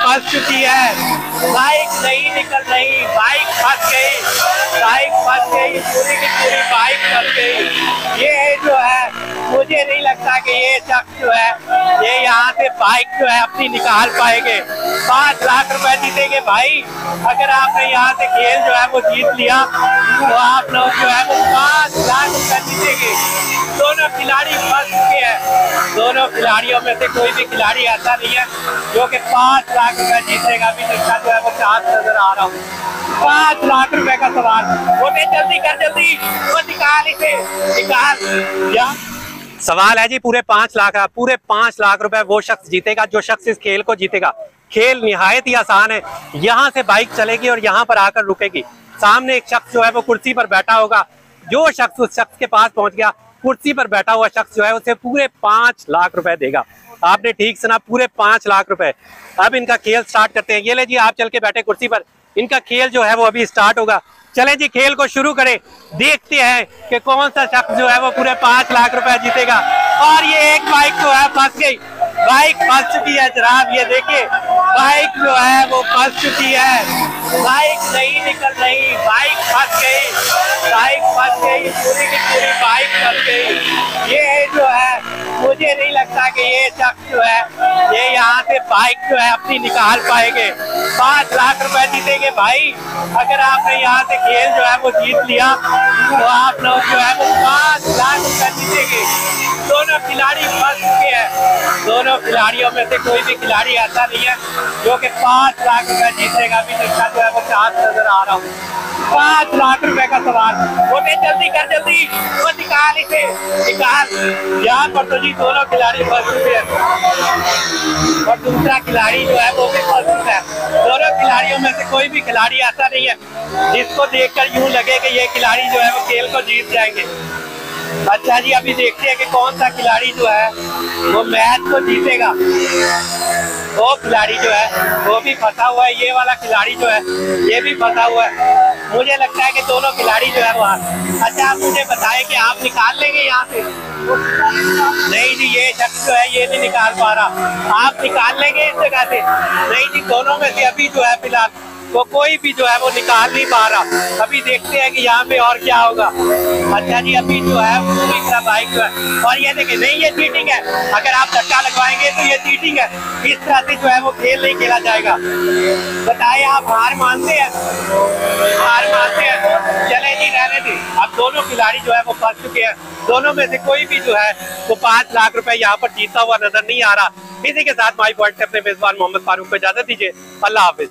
फंस चुकी है, बाइक नहीं निकल रही, बाइक फंस गई, पूरी की पूरी बाइक फंस गई। ये जो है मुझे नहीं लगता कि ये शख्स जो है ये यहाँ से बाइक जो है अपनी निकाल पाएंगे। 5 लाख रुपए जीतेंगे भाई। अगर आपने यहाँ से खेल जो है वो जीत लिया तो आप लोग जो है वो 5 लाख रुपए जीतेंगे। दोनों खिलाड़ी फंस चुके हैं। दोनों खिलाड़ियों में से कोई भी खिलाड़ी ऐसा नहीं है जो कि 5 लाख रुपए जीतेगा। अभी तक जो है वो चांस नजर आ रहा हूँ। 5 लाख रुपए का सवाल, वो जल्दी कर, जल्दी वो निकाल, इसे निकाल। सवाल है जी पूरे 5 लाख का। पूरे 5 लाख रुपए वो शख्स जीतेगा जो शख्स इस खेल को जीतेगा। खेल निहायत ही आसान है। यहाँ से बाइक चलेगी और यहाँ पर आकर रुकेगी। सामने एक शख्स जो है वो कुर्सी पर बैठा होगा। जो शख्स उस शख्स के पास पहुंच गया, कुर्सी पर बैठा हुआ शख्स जो है उसे पूरे 5 लाख रुपए देगा। आपने ठीक सुना, पूरे 5 लाख रुपए। अब इनका खेल स्टार्ट करते हैं। ये ले जी, आप चल के बैठे कुर्सी पर। इनका खेल जो है वो अभी स्टार्ट होगा। चले जी, खेल को शुरू करें। देखते हैं कि कौन सा शख्स जो है वो पूरे 5 लाख रुपए जीतेगा। और ये एक बाइक जो है फंस गई, बाइक फंस चुकी है जनाब। ये देखिए, बाइक जो है वो फंस चुकी है, बाइक नहीं निकल रही, बाइक फंस गई, पूरी की पूरी बाइक फंस गई। ये जो है मुझे नहीं लगता कि ये शख्स जो है ये यहाँ से बाइक जो है अपनी निकाल पाएंगे। 5 लाख रुपए जीतेंगे भाई। अगर आपने यहाँ से खेल जो है वो जीत लिया तो आप लोग जो है वो 5 लाख रुपए जीतेंगे। दोनों खिलाड़ी फंस चुके हैं। दोनों खिलाड़ियों में से कोई भी खिलाड़ी ऐसा नहीं है जो कि 5 लाख रुपए जीतेगा। अभी तक जो है वो चांस नजर आ रहा हूँ। 5 लाख रुपए का सवाल, वो जल्दी कर, जल्दी वो निकाल, इसे निकाल। यहाँ पर तो जी दोनों खिलाड़ी फंस चुके हैं और दूसरा खिलाड़ी जो है वो भी फंस चुका है। दोनों खिलाड़ियों में से कोई भी खिलाड़ी ऐसा नहीं है जिसको देखकर यूं लगे कि ये खिलाड़ी जो है वो खेल को जीत जाएंगे। अच्छा जी, अभी देखते हैं कि कौन सा खिलाड़ी जो है वो मैच को जीतेगा। वो खिलाड़ी जो है वो भी फंसा हुआ है, ये वाला खिलाड़ी जो है ये भी फंसा हुआ है। मुझे लगता है कि दोनों खिलाड़ी जो है वो अच्छा, आप मुझे बताएं कि आप निकाल लेंगे यहाँ से? नहीं जी, ये शख्स जो है ये नहीं निकाल पा रहा। आप निकाल लेंगे इस जगह से? नहीं जी, दोनों में से अभी जो है फिलहाल वो कोई भी जो है वो निकाल नहीं पा रहा। अभी देखते हैं कि यहाँ पे और क्या होगा। अच्छा जी, अभी जो है पूरी तरह बाइक जो है, और ये देखिए, नहीं ये चीटिंग है। अगर आप धक्का लगवाएंगे तो ये चीटिंग है। इस तरह से जो है वो खेल नहीं खेला जाएगा। बताए, आप हार मानते हैं? हार मानते हैं? चले जी, रहने दी। अब दोनों खिलाड़ी जो है वो फंस चुके हैं। दोनों में से कोई भी जो है वो 5 लाख रुपए यहाँ पर जीता हुआ नजर नहीं आ रहा। इसी के साथ माई पॉइंट से अपने मेजबान मोहम्मद फारूक को इजाजत दीजिए। अल्लाह हाफिज।